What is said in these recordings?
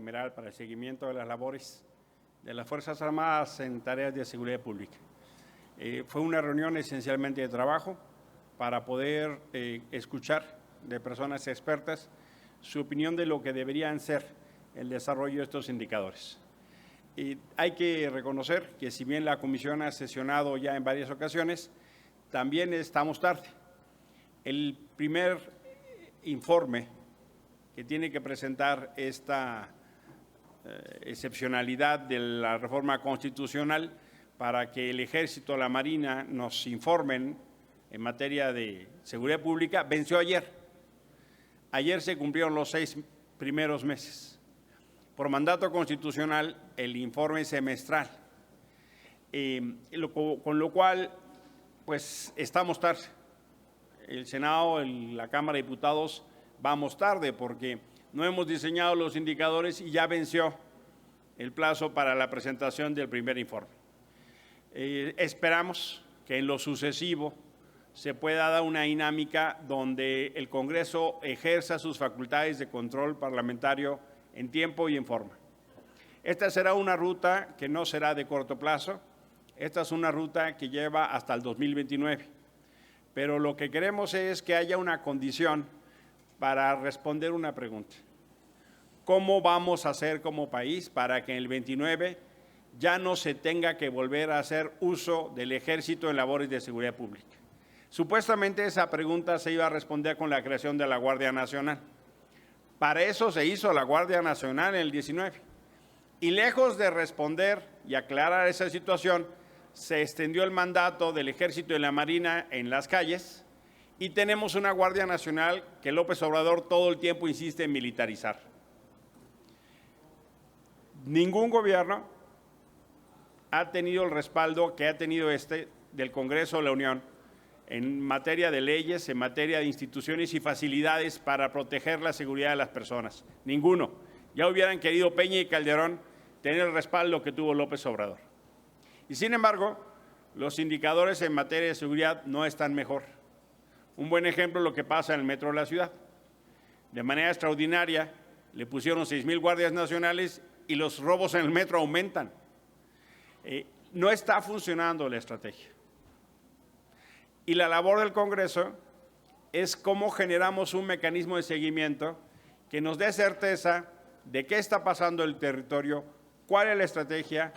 bicameral para el seguimiento de las labores de las Fuerzas Armadas en tareas de seguridad pública. Fue una reunión esencialmente de trabajo para poder escuchar de personas expertas su opinión de lo que deberían ser el desarrollo de estos indicadores. Hay que reconocer que si bien la comisión ha sesionado ya en varias ocasiones, también estamos tarde. El primer informe que tiene que presentar esta excepcionalidad de la reforma constitucional para que el Ejército, la Marina nos informen en materia de seguridad pública, venció ayer. Ayer se cumplieron los 6 primeros meses. Por mandato constitucional, el informe semestral, con lo cual, pues, estamos tarde. El Senado, la Cámara de Diputados, vamos tarde porque no hemos diseñado los indicadores y ya venció el plazo para la presentación del primer informe. Esperamos que en lo sucesivo se pueda dar una dinámica donde el Congreso ejerza sus facultades de control parlamentario en tiempo y en forma. Esta será una ruta que no será de corto plazo, esta es una ruta que lleva hasta el 2029, pero lo que queremos es que haya una condición para responder una pregunta. ¿Cómo vamos a hacer como país para que en el 29 ya no se tenga que volver a hacer uso del Ejército en labores de seguridad pública? Supuestamente esa pregunta se iba a responder con la creación de la Guardia Nacional. Para eso se hizo la Guardia Nacional en el 19. Y lejos de responder y aclarar esa situación, se extendió el mandato del Ejército y de la Marina en las calles y tenemos una Guardia Nacional que López Obrador todo el tiempo insiste en militarizar. Ningún gobierno ha tenido el respaldo que ha tenido del Congreso de la Unión en materia de leyes, en materia de instituciones y facilidades para proteger la seguridad de las personas. Ninguno. Ya hubieran querido Peña y Calderón tener el respaldo que tuvo López Obrador. Y sin embargo, los indicadores en materia de seguridad no están mejor. Un buen ejemplo es lo que pasa en el metro de la ciudad. De manera extraordinaria, le pusieron 6,000 guardias nacionales y los robos en el metro aumentan. No está funcionando la estrategia. Y la labor del Congreso es cómo generamos un mecanismo de seguimiento que nos dé certeza de qué está pasando en el territorio, cuál es la estrategia,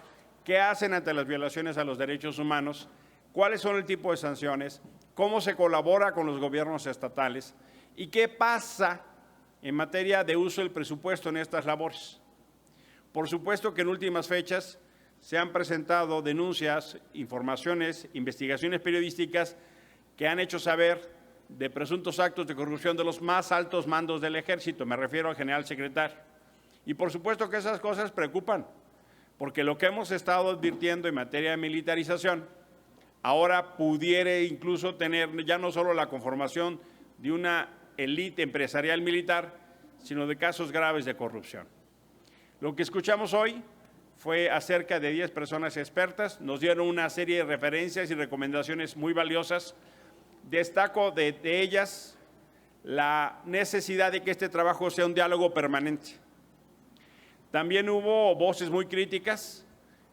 qué hacen ante las violaciones a los derechos humanos, cuáles son el tipo de sanciones, cómo se colabora con los gobiernos estatales y qué pasa en materia de uso del presupuesto en estas labores. Por supuesto que en últimas fechas se han presentado denuncias, informaciones, investigaciones periodísticas que han hecho saber de presuntos actos de corrupción de los más altos mandos del Ejército, me refiero al general secretario. Y por supuesto que esas cosas preocupan, porque lo que hemos estado advirtiendo en materia de militarización ahora pudiera incluso tener ya no solo la conformación de una élite empresarial militar, sino de casos graves de corrupción. Lo que escuchamos hoy fue acerca de 10 personas expertas, nos dieron una serie de referencias y recomendaciones muy valiosas. Destaco de ellas la necesidad de que este trabajo sea un diálogo permanente. También hubo voces muy críticas,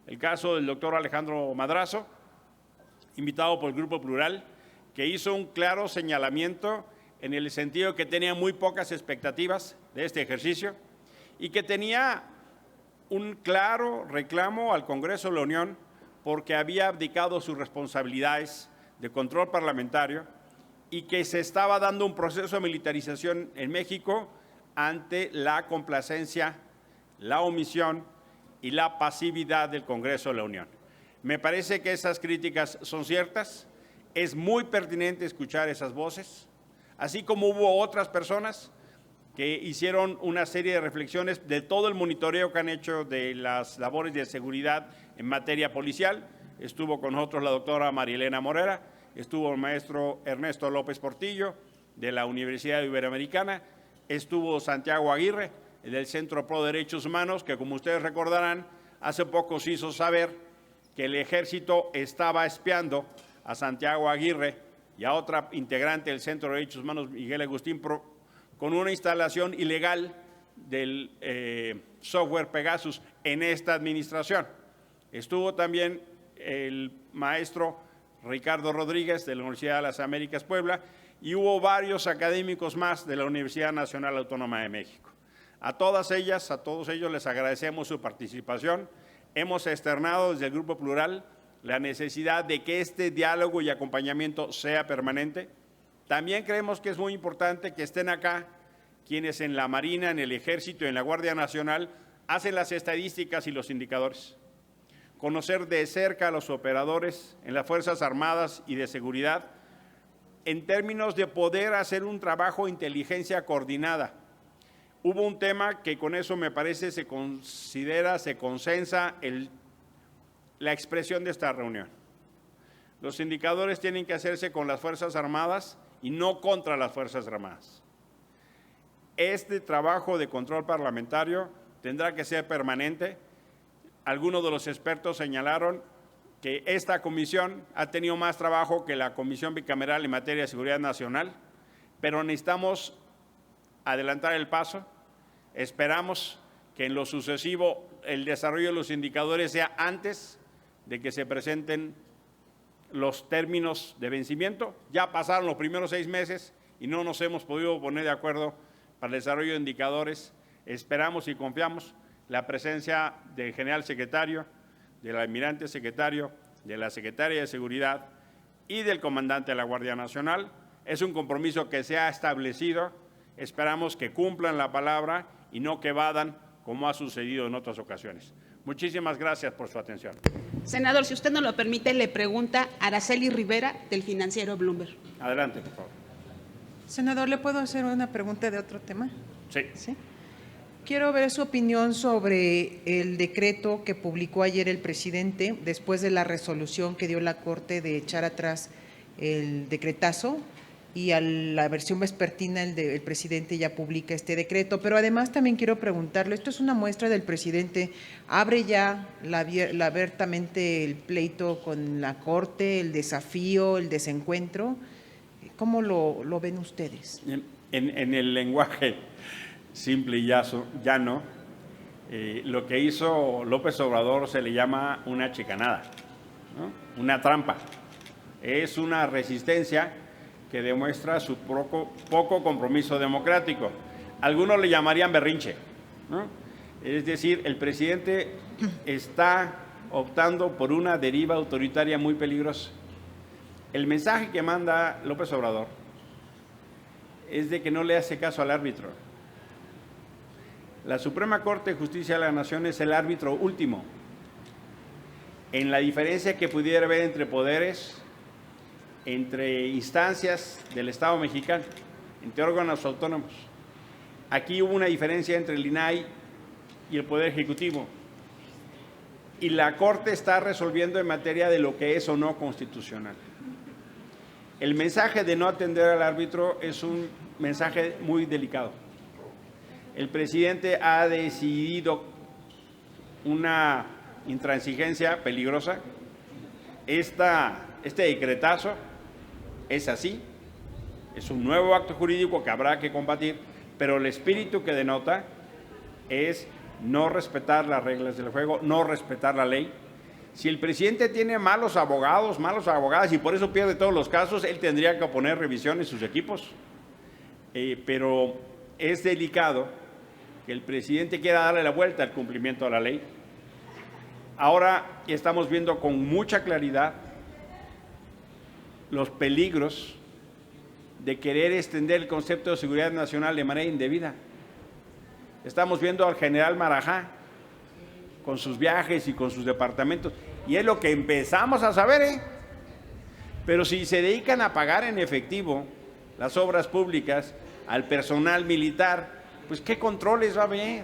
el caso del doctor Alejandro Madrazo, invitado por el Grupo Plural, que hizo un claro señalamiento en el sentido que tenía muy pocas expectativas de este ejercicio y que tenía un claro reclamo al Congreso de la Unión porque había abdicado sus responsabilidades de control parlamentario y que se estaba dando un proceso de militarización en México ante la complacencia, la omisión y la pasividad del Congreso de la Unión. Me parece que esas críticas son ciertas, es muy pertinente escuchar esas voces, así como hubo otras personas que hicieron una serie de reflexiones de todo el monitoreo que han hecho de las labores de seguridad en materia policial. Estuvo con nosotros la doctora María Elena Morera, estuvo el maestro Ernesto López Portillo de la Universidad Iberoamericana, estuvo Santiago Aguirre del Centro Pro Derechos Humanos, que como ustedes recordarán, hace poco se hizo saber que el Ejército estaba espiando a Santiago Aguirre y a otra integrante del Centro de Derechos Humanos, Miguel Agustín, con una instalación ilegal del software Pegasus en esta administración. Estuvo también el maestro Ricardo Rodríguez de la Universidad de las Américas Puebla y hubo varios académicos más de la Universidad Nacional Autónoma de México. A todas ellas, a todos ellos les agradecemos su participación. Hemos externado desde el Grupo Plural la necesidad de que este diálogo y acompañamiento sea permanente. También creemos que es muy importante que estén acá quienes en la Marina, en el Ejército y en la Guardia Nacional hacen las estadísticas y los indicadores. Conocer de cerca a los operadores en las Fuerzas Armadas y de seguridad en términos de poder hacer un trabajo de inteligencia coordinada. Hubo un tema que con eso me parece se considera, se consensa la expresión de esta reunión. Los indicadores tienen que hacerse con las Fuerzas Armadas y no contra las Fuerzas Armadas. Este trabajo de control parlamentario tendrá que ser permanente. Algunos de los expertos señalaron que esta comisión ha tenido más trabajo que la Comisión Bicameral en materia de seguridad nacional, pero necesitamos adelantar el paso. Esperamos que en lo sucesivo el desarrollo de los indicadores sea antes de que se presenten los términos de vencimiento. Ya pasaron los primeros 6 meses y no nos hemos podido poner de acuerdo para el desarrollo de indicadores. Esperamos y confiamos la presencia del general secretario, del almirante secretario, de la secretaria de Seguridad y del comandante de la Guardia Nacional. Es un compromiso que se ha establecido. Esperamos que cumplan la palabra y no que evadan, como ha sucedido en otras ocasiones. Muchísimas gracias por su atención. Senador, si usted no lo permite, le pregunta Araceli Rivera, del financiero Bloomberg. Adelante, por favor. Senador, ¿le puedo hacer una pregunta de otro tema? Sí. ¿Sí? Quiero ver su opinión sobre el decreto que publicó ayer el presidente después de la resolución que dio la Corte de echar atrás el decretazo, y a la versión vespertina el presidente ya publica este decreto. Pero además también quiero preguntarle, esto es una muestra del presidente, ¿abre ya abiertamente el pleito con la Corte, el desafío, el desencuentro? ¿Cómo lo ven ustedes? En el lenguaje simple y llano, lo que hizo López Obrador se le llama una chicanada, ¿no? Una trampa. Es una resistencia que demuestra su poco compromiso democrático. Algunos le llamarían berrinche, ¿no? Es decir, el presidente está optando por una deriva autoritaria muy peligrosa. El mensaje que manda López Obrador es de que no le hace caso al árbitro. La Suprema Corte de Justicia de la Nación es el árbitro último en la diferencia que pudiera haber entre poderes, entre instancias del Estado mexicano, entre órganos autónomos. Aquí hubo una diferencia entre el INAI y el Poder Ejecutivo, y la Corte está resolviendo en materia de lo que es o no constitucional. El mensaje de no atender al árbitro es un mensaje muy delicado. El presidente ha decidido una intransigencia peligrosa. Este decretazo es así, es un nuevo acto jurídico que habrá que combatir, pero el espíritu que denota es no respetar las reglas del juego, no respetar la ley. Si el presidente tiene malos abogados, malas abogadas, y por eso pierde todos los casos, él tendría que poner revisión en sus equipos. Pero es delicado que el presidente quiera darle la vuelta al cumplimiento de la ley. Ahora estamos viendo con mucha claridad los peligros de querer extender el concepto de seguridad nacional de manera indebida. Estamos viendo al general Marajá con sus viajes y con sus departamentos, y es lo que empezamos a saber, Pero si se dedican a pagar en efectivo las obras públicas al personal militar, pues ¿qué controles va a haber?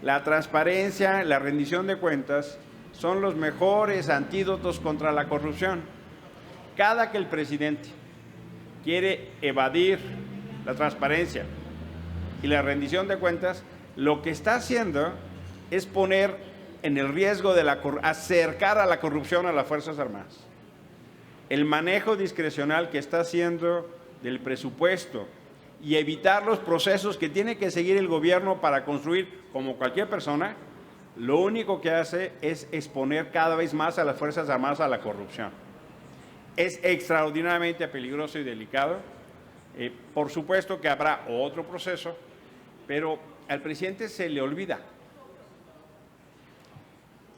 La transparencia, la rendición de cuentas son los mejores antídotos contra la corrupción. Cada que el presidente quiere evadir la transparencia y la rendición de cuentas, lo que está haciendo es poner en el riesgo de acercar a la corrupción a las Fuerzas Armadas. El manejo discrecional que está haciendo del presupuesto y evitar los procesos que tiene que seguir el gobierno para construir como cualquier persona, lo único que hace es exponer cada vez más a las Fuerzas Armadas a la corrupción. Es extraordinariamente peligroso y delicado. Por supuesto que habrá otro proceso, pero al presidente se le olvida.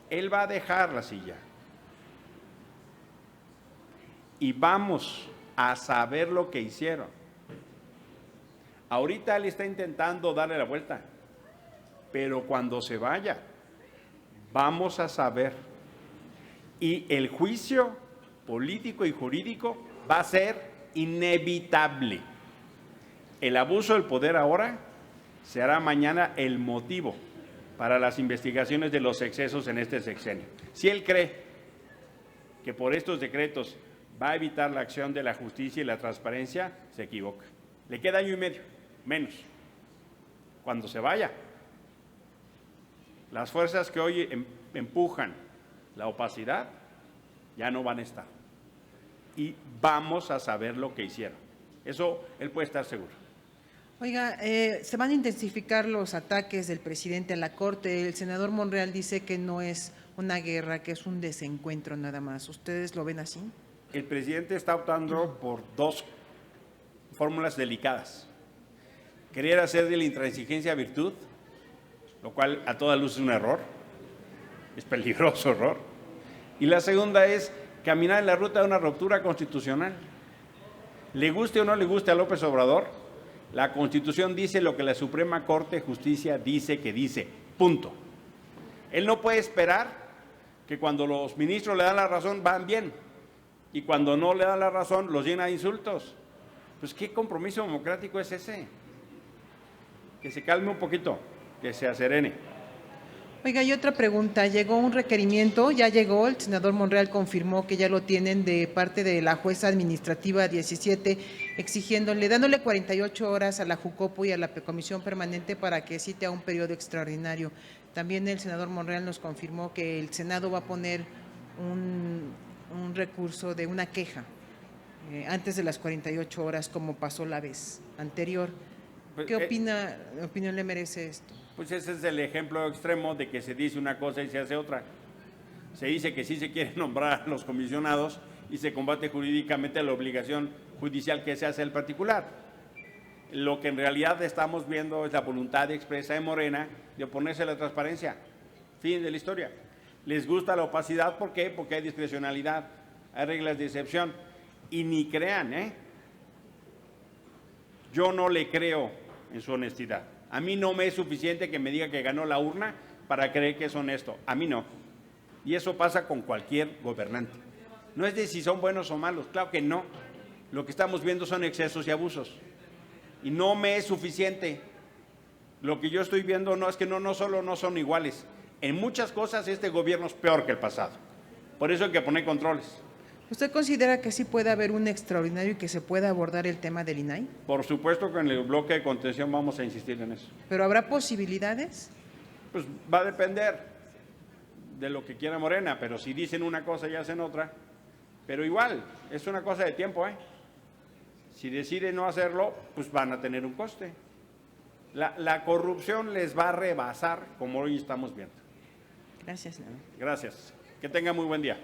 Él va a dejar la silla. Y vamos a saber lo que hicieron. Ahorita él está intentando darle la vuelta, pero cuando se vaya, vamos a saber. Y el juicio político y jurídico va a ser inevitable. El abuso del poder ahora será mañana el motivo para las investigaciones de los excesos en este sexenio. Si él cree que por estos decretos va a evitar la acción de la justicia y la transparencia, se equivoca. Le queda año y medio, menos. Cuando se vaya, las fuerzas que hoy empujan la opacidad ya no van a estar. Y vamos a saber lo que hicieron. Eso él puede estar seguro. Oiga, se van a intensificar los ataques del presidente a la Corte. El senador Monreal dice que no es una guerra, que es un desencuentro nada más. ¿Ustedes lo ven así? El presidente está optando por dos fórmulas delicadas. Querer hacer de la intransigencia virtud, lo cual a toda luz es un error, es peligroso error. Y la segunda es caminar en la ruta de una ruptura constitucional. Le guste o no le guste a López Obrador, la Constitución dice lo que la Suprema Corte de Justicia dice que dice, punto. Él no puede esperar que cuando los ministros le dan la razón van bien y cuando no le dan la razón los llena de insultos. Pues ¿qué compromiso democrático es ese? Que se calme un poquito, que se aserene. Oiga, y otra pregunta, llegó un requerimiento, ya llegó, el senador Monreal confirmó que ya lo tienen de parte de la jueza administrativa 17, exigiéndole, dándole 48 horas a la Jucopo y a la Comisión Permanente para que cite a un periodo extraordinario. También el senador Monreal nos confirmó que el Senado va a poner un recurso de una queja antes de las 48 horas, como pasó la vez anterior. ¿Qué opinión le merece esto? Pues ese es el ejemplo extremo de que se dice una cosa y se hace otra. Se dice que sí se quiere nombrar a los comisionados y se combate jurídicamente la obligación judicial que se hace al particular. Lo que en realidad estamos viendo es la voluntad expresa de Morena de oponerse a la transparencia. Fin de la historia. Les gusta la opacidad, ¿por qué? Porque hay discrecionalidad, hay reglas de excepción. Y ni crean, yo no le creo en su honestidad. A mí no me es suficiente que me diga que ganó la urna para creer que es honesto. A mí no. Y eso pasa con cualquier gobernante. No es de si son buenos o malos, claro que no. Lo que estamos viendo son excesos y abusos. Y no me es suficiente. Lo que yo estoy viendo no es que no solo no son iguales. En muchas cosas este gobierno es peor que el pasado. Por eso hay que poner controles. ¿Usted considera que sí puede haber un extraordinario y que se pueda abordar el tema del INAI? Por supuesto que en el bloque de contención vamos a insistir en eso. ¿Pero habrá posibilidades? Pues va a depender de lo que quiera Morena, pero si dicen una cosa y hacen otra, pero igual, es una cosa de tiempo, Si deciden no hacerlo, pues van a tener un coste. La corrupción les va a rebasar, como hoy estamos viendo. Gracias, senador. Gracias. Que tengan muy buen día.